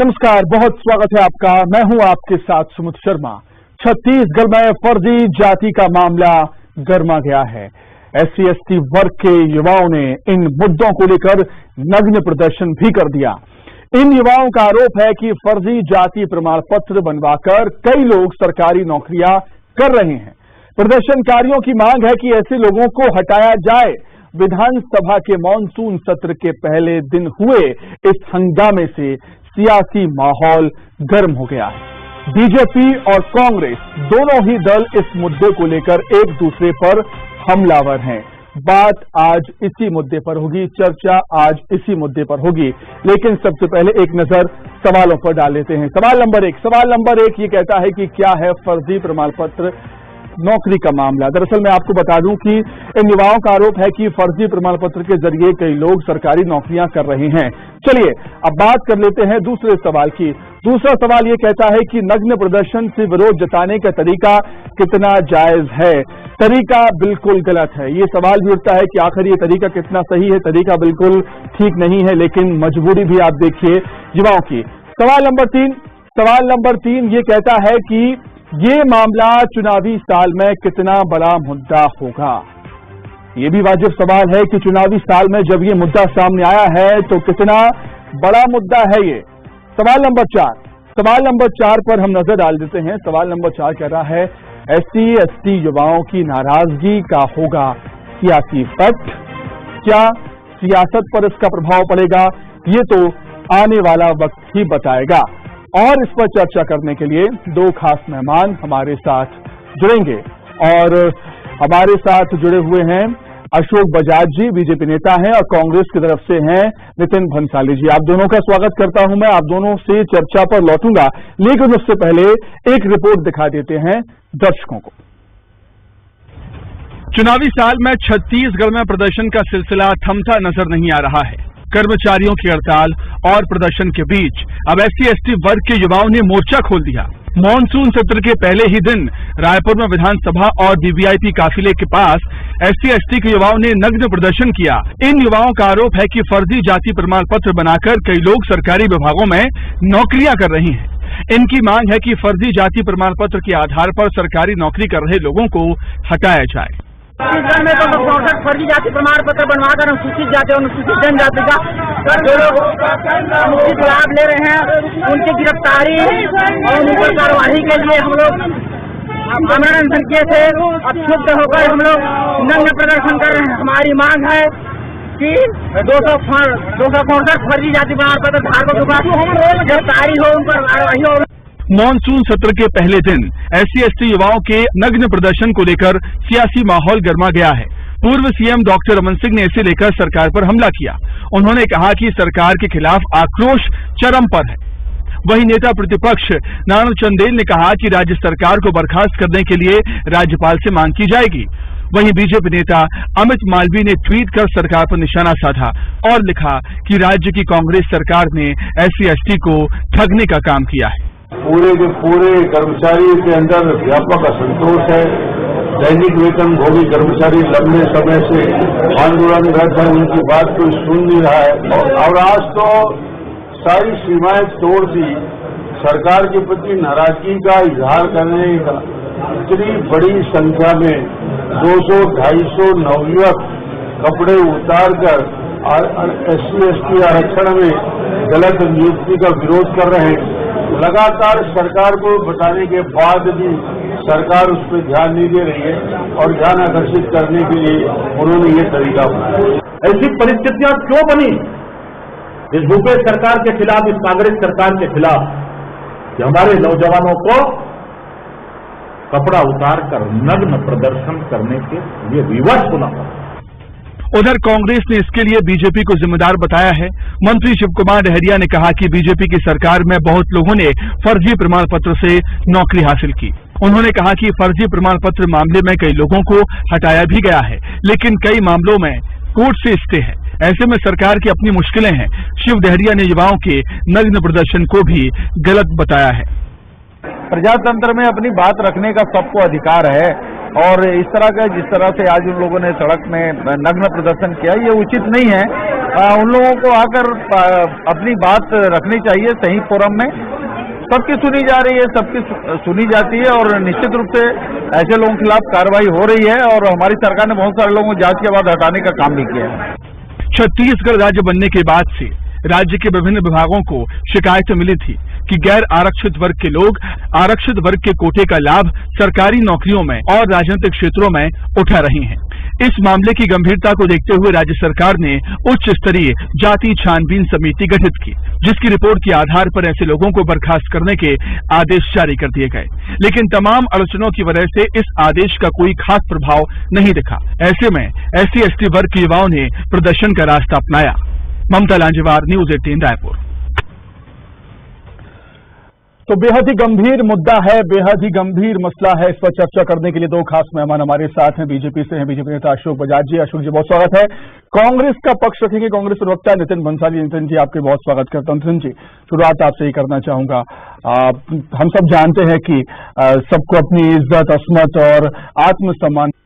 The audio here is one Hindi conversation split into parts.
नमस्कार, बहुत स्वागत है आपका। मैं हूं आपके साथ सुमित शर्मा। छत्तीसगढ़ में फर्जी जाति का मामला गर्मा गया है। SC/ST वर्ग के युवाओं ने इन मुद्दों को लेकर नग्न प्रदर्शन भी कर दिया। इन युवाओं का आरोप है कि फर्जी जाति प्रमाण पत्र बनवाकर कई लोग सरकारी नौकरियां कर रहे हैं। प्रदर्शनकारियों की मांग है कि ऐसे लोगों को हटाया जाए। विधानसभा के मॉनसून सत्र के पहले दिन हुए इस हंगामे से सियासी माहौल गर्म हो गया है। बीजेपी और कांग्रेस दोनों ही दल इस मुद्दे को लेकर एक दूसरे पर हमलावर हैं। बात आज इसी मुद्दे पर होगी, चर्चा आज इसी मुद्दे पर होगी। लेकिन सबसे पहले एक नजर सवालों पर डाल लेते हैं। सवाल नंबर एक ये कहता है कि क्या है फर्जी प्रमाण पत्र नौकरी का मामला। दरअसल मैं आपको बता दूं कि इन युवाओं का आरोप है कि फर्जी प्रमाण पत्र के जरिए कई लोग सरकारी नौकरियां कर रहे हैं। चलिए अब बात कर लेते हैं दूसरे सवाल की। दूसरा सवाल ये कहता है कि नग्न प्रदर्शन से विरोध जताने का तरीका कितना जायज है। तरीका बिल्कुल गलत है। ये सवाल भी उठता है कि आखिर ये तरीका कितना सही है। तरीका बिल्कुल ठीक नहीं है, लेकिन मजबूरी भी आप देखिए युवाओं की। सवाल नंबर तीन ये कहता है कि ये मामला चुनावी साल में कितना बड़ा मुद्दा होगा। ये भी वाजिब सवाल है कि चुनावी साल में जब ये मुद्दा सामने आया है तो कितना बड़ा मुद्दा है ये। सवाल नंबर चार पर हम नजर डाल देते हैं। सवाल नंबर 4 कह रहा है SC/ST युवाओं की नाराजगी का होगा सियासी इफेक्ट। क्या सियासत पर इसका प्रभाव पड़ेगा, ये तो आने वाला वक्त ही बताएगा। और इस पर चर्चा करने के लिए दो खास मेहमान हमारे साथ जुड़ेंगे और हमारे साथ जुड़े हुए हैं अशोक बजाज जी, बीजेपी नेता हैं, और कांग्रेस की तरफ से हैं नितिन भंसाली जी। आप दोनों का स्वागत करता हूं मैं। आप दोनों से चर्चा पर लौटूंगा, लेकिन उससे पहले एक रिपोर्ट दिखा देते हैं दर्शकों को। चुनावी साल में छत्तीसगढ़ में प्रदर्शन का सिलसिला थमता नजर नहीं आ रहा है। कर्मचारियों की हड़ताल और प्रदर्शन के बीच अब SC/ST वर्ग के युवाओं ने मोर्चा खोल दिया। मॉनसून सत्र के पहले ही दिन रायपुर में विधानसभा और VVIP काफिले के पास SC/ST के युवाओं ने नग्न प्रदर्शन किया। इन युवाओं का आरोप है कि फर्जी जाति प्रमाण पत्र बनाकर कई लोग सरकारी विभागों में नौकरियां कर रही हैं। इनकी मांग है कि फर्जी जाति प्रमाण पत्र के आधार पर सरकारी नौकरी कर रहे लोगों को हटाया जाए। छत्तीसगढ़ में तो फर्जी जाति प्रमाण पत्र बनवाकर अनुसूचित जाति और अनुसूचित जनजाति का जो लोग अनुचित लाभ ले रहे हैं उनकी गिरफ्तारी और उन पर कार्यवाही के लिए हम लोग आमरण अनशन किए थे। अब क्षुब्ध होकर हम लोग नग्न प्रदर्शन कर रहे हैं। हमारी मांग है कि 264 फर्जी जाति प्रमाण पत्र धारकों के गिरफ्तारी हो, उन पर कार्यवाही हो। मॉनसून सत्र के पहले दिन SC/ST युवाओं के नग्न प्रदर्शन को लेकर सियासी माहौल गर्मा गया है। पूर्व CM डॉक्टर रमन सिंह ने इसे लेकर सरकार पर हमला किया। उन्होंने कहा कि सरकार के खिलाफ आक्रोश चरम पर है। वहीं नेता प्रतिपक्ष नारायण चंदेल ने कहा कि राज्य सरकार को बर्खास्त करने के लिए राज्यपाल से मांग की जाएगी। वहीं बीजेपी नेता अमित मालवीय ने ट्वीट कर सरकार पर निशाना साधा और लिखा कि राज्य की कांग्रेस सरकार ने SC/ST को ठगने का काम किया है। पूरे के पूरे कर्मचारियों के अंदर व्यापक असंतोष है। दैनिक वेतन भोगी कर्मचारी लंबे समय से आंदोलनरत है, उनकी बात कोई सुन नहीं रहा है और आज तो सारी सीमाएं तोड़ दी। सरकार के प्रति नाराजगी का इजहार करने का इतनी बड़ी संख्या में 200-250 नवयुवक कपड़े उतार कर SC/ST आरक्षण में गलत नियुक्ति का विरोध कर रहे हैं। लगातार सरकार को बताने के बाद भी सरकार उस पर ध्यान नहीं दे रही है और ध्यान आकर्षित करने के लिए उन्होंने ये तरीका अपनाया। ऐसी परिस्थितियां क्यों बनी इस भूपेश सरकार के खिलाफ, इस कांग्रेस सरकार के खिलाफ, कि हमारे नौजवानों को कपड़ा उतार कर नग्न प्रदर्शन करने के लिए विवश होना पड़ा। उधर कांग्रेस ने इसके लिए बीजेपी को जिम्मेदार बताया है। मंत्री शिव कुमार डहरिया ने कहा कि बीजेपी की सरकार में बहुत लोगों ने फर्जी प्रमाण पत्र से नौकरी हासिल की। उन्होंने कहा कि फर्जी प्रमाण पत्र मामले में कई लोगों को हटाया भी गया है, लेकिन कई मामलों में कोर्ट से स्टे है। ऐसे में सरकार की अपनी मुश्किलें हैं। शिव डहरिया ने युवाओं के नग्न प्रदर्शन को भी गलत बताया है। प्रजातंत्र में अपनी बात रखने का सबको अधिकार है और इस तरह का जिस तरह से आज उन लोगों ने सड़क में नग्न प्रदर्शन किया, ये उचित नहीं है। उन लोगों को आकर अपनी बात रखनी चाहिए सही फोरम में। सबकी सुनी जा रही है, सबकी सुनी जाती है और निश्चित रूप से ऐसे लोगों के खिलाफ कार्रवाई हो रही है और हमारी सरकार ने बहुत सारे लोगों को जांच के बाद हटाने का काम भी किया है। छत्तीसगढ़ राज्य बनने के बाद से राज्य के विभिन्न विभागों को शिकायतें मिली थी कि गैर आरक्षित वर्ग के लोग आरक्षित वर्ग के कोटे का लाभ सरकारी नौकरियों में और राजनीतिक क्षेत्रों में उठा रही हैं। इस मामले की गंभीरता को देखते हुए राज्य सरकार ने उच्च स्तरीय जाति छानबीन समिति गठित की, जिसकी रिपोर्ट के आधार पर ऐसे लोगों को बर्खास्त करने के आदेश जारी कर दिए गए। लेकिन तमाम अड़चनों की वजह से इस आदेश का कोई खास प्रभाव नहीं दिखा। ऐसे में SC/ST वर्ग के युवाओं ने प्रदर्शन का रास्ता अपनाया। ममता लांजेवार, न्यूज़ 18 रायपुर। तो बेहद ही गंभीर मुद्दा है, बेहद ही गंभीर मसला है। इस पर चर्चा करने के लिए दो खास मेहमान हमारे साथ हैं। बीजेपी से हैं बीजेपी नेता अशोक बजाज जी। अशोक जी, बहुत स्वागत है। कांग्रेस का पक्ष रखेंगे कांग्रेस प्रवक्ता नितिन बंसाली। नितिन जी, आपके बहुत स्वागत करता हूं। नितिन जी, शुरुआत आपसे ही करना चाहूंगा। हम सब जानते हैं कि सबको अपनी इज्जत, असमत और आत्मसम्मान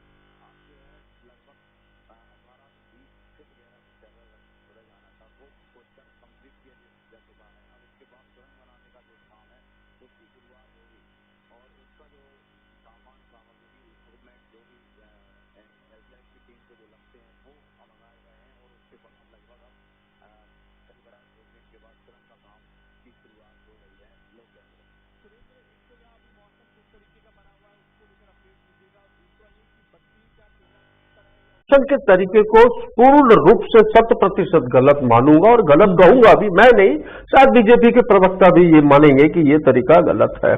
के तरीके को पूर्ण रूप से 100% गलत मानूंगा और गलत कहूंगा भी। मैं नहीं, शायद बीजेपी के प्रवक्ता भी ये मानेंगे कि ये तरीका गलत है।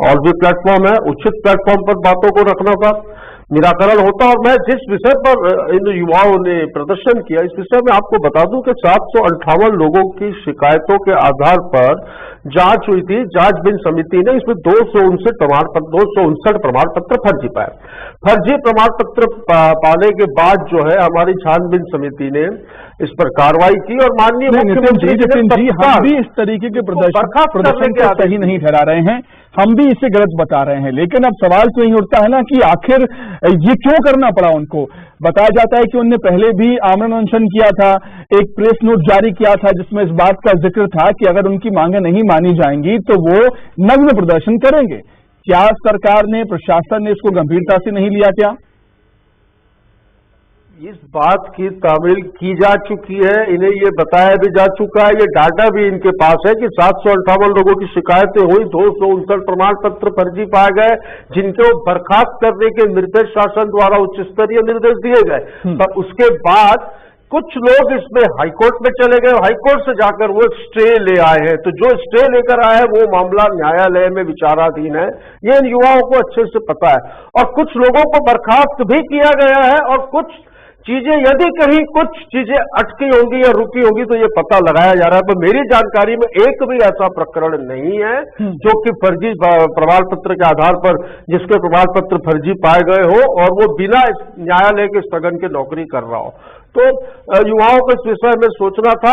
और भी प्लेटफॉर्म है, उचित प्लेटफॉर्म पर बातों को रखना का निराकरण होता। और मैं जिस विषय पर इन युवाओं ने प्रदर्शन किया, इस विषय में आपको बता दूं कि 758 लोगों की शिकायतों के आधार पर जांच हुई थी। जांचबीन समिति ने इसमें 259 प्रमाण पत्र फर्जी पाए। फर्जी प्रमाण पत्र पाने के बाद जो है हमारी छानबीन समिति ने इस पर कार्रवाई की और माननीय मुख्यमंत्री जी हम भी इस तरीके के प्रदर्शन को सही नहीं ठहरा रहे हैं, हम भी इसे गलत बता रहे हैं। लेकिन अब सवाल तो यही उठता है ना कि आखिर ये क्यों करना पड़ा उनको। बताया जाता है कि उनने पहले भी आमरण अनशन किया था, एक प्रेस नोट जारी किया था जिसमें इस बात का जिक्र था कि अगर उनकी मांगे नहीं मानी जाएंगी तो वो नग्न प्रदर्शन करेंगे। क्या सरकार ने, प्रशासन ने इसको गंभीरता से नहीं लिया? क्या इस बात की तामील की जा चुकी है, इन्हें ये बताया भी जा चुका है, ये डाटा भी इनके पास है कि 758 लोगों की शिकायतें हुई, 259 प्रमाण पत्र फर्जी पाए गए, जिनको बर्खास्त करने के निर्देश शासन द्वारा उच्च स्तरीय निर्देश दिए गए। पर उसके बाद कुछ लोग इसमें हाईकोर्ट में चले गए, हाईकोर्ट से जाकर वो स्टे ले आए हैं। तो जो स्टे लेकर आए हैं वो मामला न्यायालय में विचाराधीन है, ये इन युवाओं को अच्छे से पता है। और कुछ लोगों को बर्खास्त भी किया गया है और कुछ चीजें, यदि कहीं कुछ चीजें अटकी होंगी या रुकी होंगी तो ये पता लगाया जा रहा है। पर मेरी जानकारी में एक भी ऐसा प्रकरण नहीं है जो कि फर्जी प्रमाण पत्र के आधार पर, जिसके प्रमाण पत्र फर्जी पाए गए हो और वो बिना न्यायालय के स्थगन के नौकरी कर रहा हो। तो युवाओं को इस विषय में सोचना था।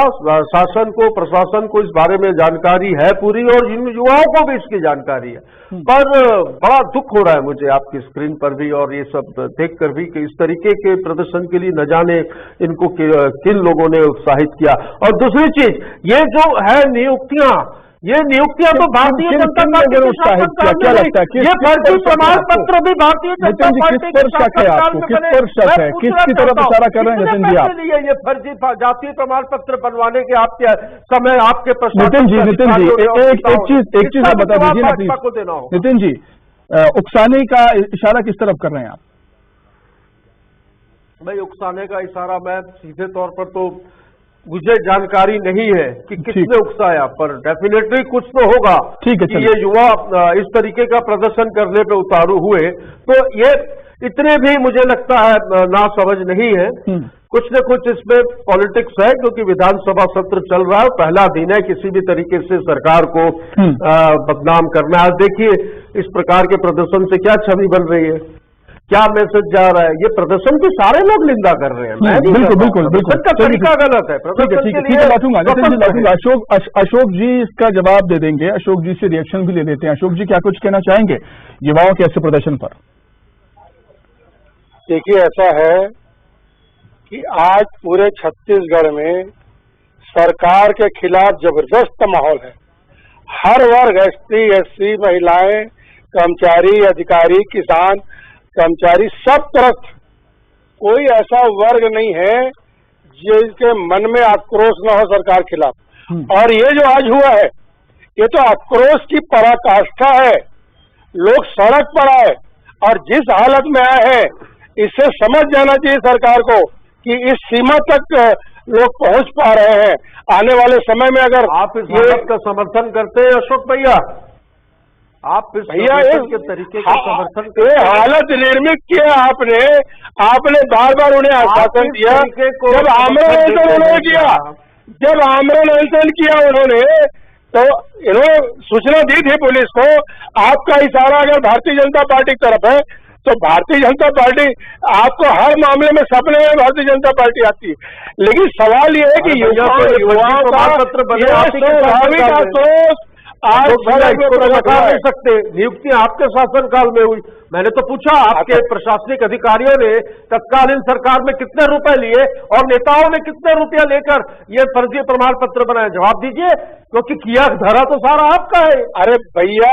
शासन को, प्रशासन को इस बारे में जानकारी है पूरी और इन युवाओं को भी इसकी जानकारी है। पर बड़ा दुख हो रहा है मुझे आपकी स्क्रीन पर भी और ये सब देखकर भी कि इस तरीके के प्रदर्शन के लिए न जाने इनको किन लोगों ने उत्साहित किया। और दूसरी चीज, ये जो है नियुक्तियां, ये नियुक्तियां तो भारतीय जनता पार्टी के शासन क्या लगता है? ये फर्जी प्रमाण पत्र भी भारतीय जनता पार्टी के शासन में बने। किसकी तरफ इशारा कर रहे हैं नितिन जी आप? ये फर्जी जातीय प्रमाण पत्र बनवाने के आपके समय आपके नितिन जी एक चीज आप बता दीजिए नितिन जी, उकसाने का इशारा किस तरफ कर रहे हैं आप? भाई, उकसाने का इशारा मैं सीधे तौर पर तो मुझे जानकारी नहीं है कि किसने उकसाया, पर डेफिनेटली कुछ तो होगा। ठीक है, कि ये युवा इस तरीके का प्रदर्शन करने पे उतारू हुए, तो ये इतने भी मुझे लगता है ना समझ नहीं है। कुछ न कुछ इसमें पॉलिटिक्स है, क्योंकि विधानसभा सत्र चल रहा है, पहला दिन है, किसी भी तरीके से सरकार को बदनाम करना। आज देखिए इस प्रकार के प्रदर्शन से क्या छवि बन रही है, क्या मैसेज जा रहा है। ये प्रदर्शन की सारे लोग निंदा कर रहे हैं। बिल्कुल का तरीका गलत है। अशोक जी इसका जवाब दे देंगे, अशोक जी से रिएक्शन भी ले लेते हैं। अशोक जी, क्या कुछ कहना चाहेंगे युवाओं के ऐसे प्रदर्शन पर? देखिए, ऐसा है कि आज पूरे छत्तीसगढ़ में सरकार के खिलाफ जबरदस्त माहौल है। हर वर्ग एसटी, एससी, महिलाएं, कर्मचारी, अधिकारी, किसान, कर्मचारी, सब तरफ कोई ऐसा वर्ग नहीं है जिसके मन में आक्रोश न हो सरकार के खिलाफ। और ये जो आज हुआ है, ये तो आक्रोश की पराकाष्ठा है। लोग सड़क पर आए और जिस हालत में आए हैं, इससे समझ जाना चाहिए सरकार को कि इस सीमा तक लोग पहुंच पा रहे हैं। आने वाले समय में अगर आप इस हालत का समर्थन करते हैं अशोक भैया, आप इस के तरीके का समर्थन करते हैं? हालत निर्मित किया आपने बार बार उन्हें आश्वासन दिया। जब आमरण अनशन उन्होंने किया, जब आमरण अनशन किया उन्होंने, तो इन्होंने सूचना दी थी पुलिस को। आपका इशारा अगर भारतीय जनता पार्टी की तरफ है, तो भारतीय जनता पार्टी आपको हर मामले में सपने में भारतीय जनता पार्टी आती है। लेकिन सवाल ये है कि युवाओं का स्वाभाविक आक्रोश आज बता नहीं सकते। नियुक्ति आपके शासनकाल में हुई। मैंने तो पूछा आपके प्रशासनिक अधिकारियों ने तत्कालीन सरकार में कितने रुपए लिए और नेताओं ने कितने रुपया लेकर ये फर्जी प्रमाण पत्र बनाए, जवाब दीजिए, क्योंकि किया धरा तो सारा आपका है। अरे भैया,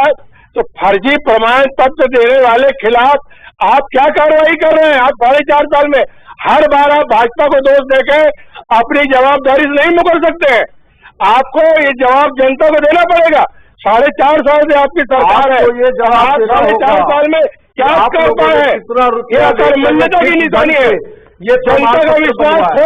तो फर्जी प्रमाण पत्र देने वाले खिलाफ आप क्या कार्रवाई कर रहे हैं? आप 4.5 साल में हर बार आप भाजपा को दोष देके अपनी जवाबदारी से नहीं मुकर सकते हैं। आपको ये जवाब जनता को देना पड़ेगा। 4.5 साल से आपकी सरकार है, ये जवाब 4.5 साल में क्या कर पाए हैं? ये अकर्मण्यता की निशानी है। ये जनता का विश्वास खो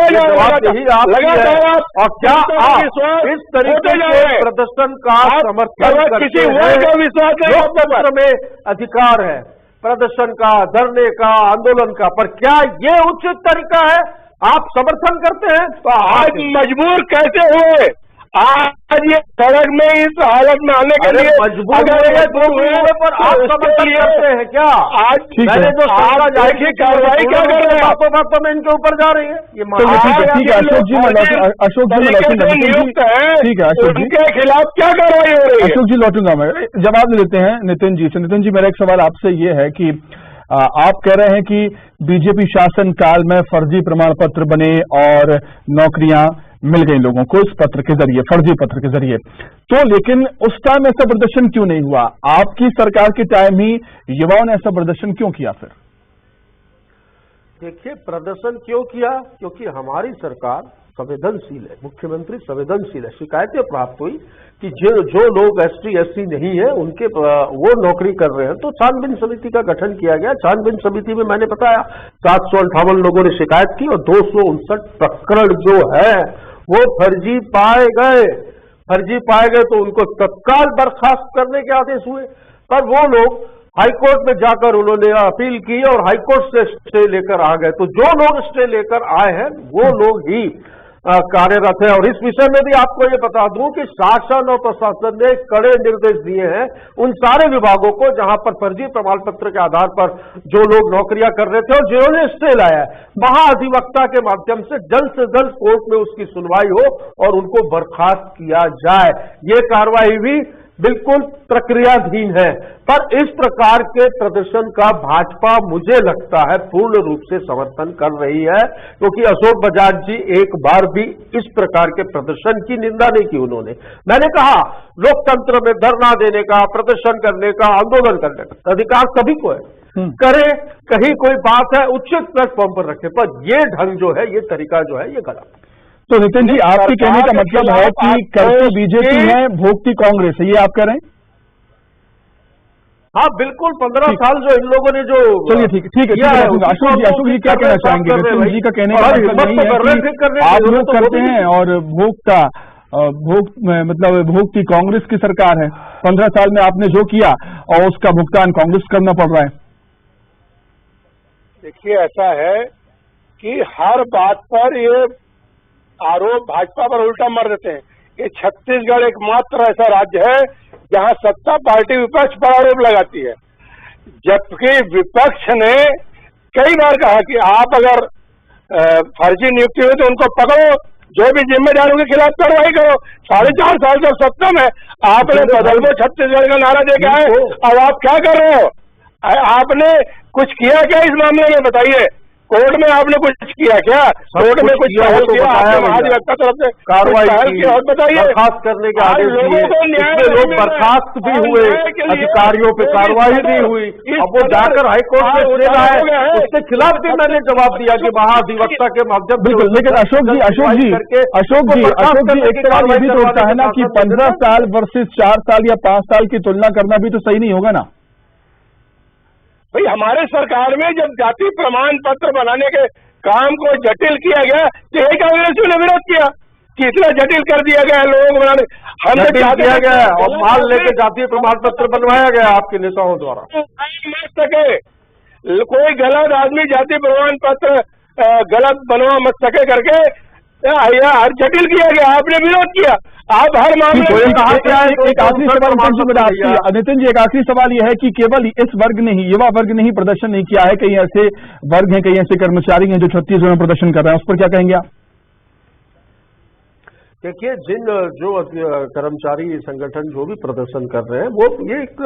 लगातार और क्या आप इस तरीके के प्रदर्शन का समर्थन किसी वर्ग का विश्वास नहीं? लोकतंत्र में अधिकार है प्रदर्शन का, धरने का, आंदोलन का, पर क्या ये उचित तरीका है? आप समर्थन करते हैं? तो आज मजबूर कैसे हुए? आज ये सड़क में इस हालत में आने के लिए मजबूर हुए पर आप समर्थन करते हैं क्या? आज मैंने जो कार्रवाई क्या कर रहे हैं? बातों में इनके ऊपर जा रही है। ये ठीक है अशोक जी, नियुक्त है, ठीक है अशोक जी, उनके खिलाफ क्या कार्रवाई हो रही है? अशोक जी लौटूंगा मैं, जवाब लेते हैं नितिन जी से। नितिन जी, मेरा एक सवाल आपसे ये है कि आप कह रहे हैं कि बीजेपी शासन काल में फर्जी प्रमाण पत्र बने और नौकरियां मिल गई लोगों को इस पत्र के जरिए, फर्जी पत्र के जरिए, तो लेकिन उस टाइम ऐसा प्रदर्शन क्यों नहीं हुआ? आपकी सरकार के टाइम ही युवाओं ने ऐसा प्रदर्शन क्यों किया? फिर देखिए, प्रदर्शन क्यों किया? क्योंकि हमारी सरकार संवेदनशील है, मुख्यमंत्री संवेदनशील है। शिकायतें प्राप्त हुई कि जो लोग एसटी, एससी नहीं है उनके वो नौकरी कर रहे हैं, तो छानबीन समिति का गठन किया गया। छानबीन समिति में मैंने बताया 758 लोगों ने शिकायत की और 259 प्रकरण जो है वो फर्जी पाए गए तो उनको तत्काल बर्खास्त करने के आदेश हुए। पर वो लोग हाईकोर्ट में जाकर उन्होंने अपील की और हाईकोर्ट से स्टे लेकर आ गए। तो जो लोग स्टे लेकर आए हैं वो लोग ही कार्यरत है। और इस विषय में भी आपको ये बता दूं कि शासन और प्रशासन ने कड़े निर्देश दिए हैं उन सारे विभागों को जहां पर फर्जी प्रमाण पत्र के आधार पर जो लोग नौकरियां कर रहे थे और जिन्होंने स्टे लाया है, महाधिवक्ता के माध्यम से जल्द कोर्ट में उसकी सुनवाई हो और उनको बर्खास्त किया जाए। ये कार्रवाई भी बिल्कुल प्रक्रियाधीन है। पर इस प्रकार के प्रदर्शन का भाजपा मुझे लगता है पूर्ण रूप से समर्थन कर रही है, क्योंकि अशोक बजाज जी एक बार भी इस प्रकार के प्रदर्शन की निंदा नहीं की उन्होंने। मैंने कहा लोकतंत्र में धरना देने का, प्रदर्शन करने का, आंदोलन करने का अधिकार सभी को है, करे, कहीं कोई बात है उचित प्लेटफॉर्म पर रखे, पर ये ढंग जो है, ये तरीका जो है, ये गलत। तो नितिन जी, आपके कहने का मतलब है कि करती बीजेपी है, भोगती कांग्रेस है, ये आप कह रहे हैं? हाँ बिल्कुल, 15 साल जो इन लोगों ने जो चलिए ठीक है। अशोक जी क्या कहना चाहेंगे? नितिन जी का कहने का मतलब नहीं है कि आप लोग करते हैं और भोगती कांग्रेस की सरकार है। 15 साल में आपने जो किया और उसका भुगतान कांग्रेस करना पड़ रहा है। देखिए, ऐसा है कि हर बात पर ये आरोप भाजपा पर उल्टा मार देते हैं। ये छत्तीसगढ़ एकमात्र ऐसा राज्य है जहां सत्ता पार्टी विपक्ष पर आरोप लगाती है, जबकि विपक्ष ने कई बार कहा कि आप अगर फर्जी नियुक्ति हुई तो उनको पकड़ो, जो भी जिम्मेदार उनके खिलाफ कार्रवाई करो। 4.5 साल जब सत्ता में आपने बदलवो छत्तीसगढ़ का नारा देके आए, अब आप क्या कर रहे हो? आपने कुछ किया क्या इस मामले में? बताइए, कोर्ट में आपने कुछ किया क्या? कोर्ट में कुछ किया पहल तो किया बताया आपने भैया। महाधिवक्ता तरफ से कार्रवाई कुछ पहल की, किया और बताइए। बर्खास्त करने के आज आदेश लोगों दिए, को न्याय इसमें लोग नहीं मिल रहा है। बर्खास्त भी और हुए, न्याय के लिए अधिकारियों पे जो भी कार्रवाई भी कदर- हुई। इस अब वो कदर जाकर हाईकोर्ट में आज स्टे रहा हो गया है, है। उसके खिलाफ भी मैंने जवाब दिया कि महाधिवक्ता के माध्यम से बिल्कुल, लेकिन अशोक जी एक सवाल ये भी तो उठता है ना कि 15 साल वर्सेस 4 साल या 5 साल की तुलना करना भी तो सही नहीं होगा ना। भाई हमारे सरकार में जब जाति प्रमाण पत्र बनाने के काम को जटिल किया गया तो यही कांग्रेसियों ने विरोध किया कि इतना जटिल कर दिया गया है लोगों को बनाने। हम जटिल किया गया है और माल लेके जातीय प्रमाण पत्र बनवाया गया आपके नेताओं द्वारा। मत सके कोई गलत आदमी जाति प्रमाण पत्र गलत बनवा मत सके करके हर जटिल किया गया। आपने विरोध किया। आप हर मामले में एक आखिरी सवाल नितिन जी, एक आखिरी सवाल यह है कि केवल इस वर्ग ने ही, युवा वर्ग ने ही प्रदर्शन नहीं किया है, कई ऐसे वर्ग हैं, कई ऐसे कर्मचारी हैं जो छत्तीसगढ़ में प्रदर्शन कर रहे हैं, उस पर क्या कहेंगे आप? देखिए, जो कर्मचारी संगठन जो भी प्रदर्शन कर रहे हैं वो ये एक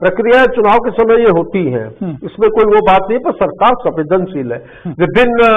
प्रक्रिया चुनाव के समय ये होती है, इसमें कोई वो बात नहीं, पर सरकार संवेदनशील है। विभिन्न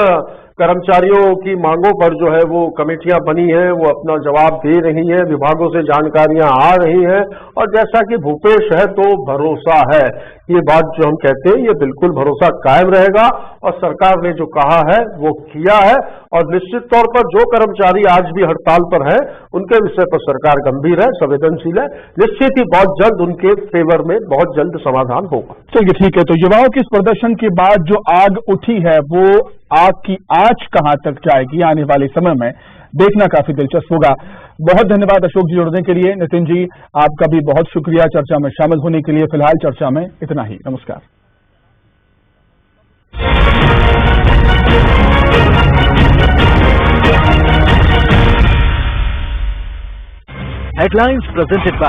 कर्मचारियों की मांगों पर जो है वो कमेटियां बनी हैं, वो अपना जवाब दे रही हैं, विभागों से जानकारियां आ रही हैं, और जैसा कि भूपेश है तो भरोसा है, ये बात जो हम कहते हैं ये बिल्कुल भरोसा कायम रहेगा और सरकार ने जो कहा है वो किया है। और निश्चित तौर पर जो कर्मचारी आज भी हड़ताल पर है उनके विषय पर सरकार गंभीर है, संवेदनशील है, निश्चित ही बहुत जल्द उनके फेवर में बहुत जल्द समाधान होगा। चलिए ठीक है, तो युवाओं के इस प्रदर्शन के बाद जो आग उठी है वो आग की आंच कहां तक जाएगी आने वाले समय में देखना काफी दिलचस्प होगा। बहुत धन्यवाद अशोक जी जुड़ने के लिए। नितिन जी आपका भी बहुत शुक्रिया चर्चा में शामिल होने के लिए। फिलहाल चर्चा में इतना ही, नमस्कार। Headlines presented by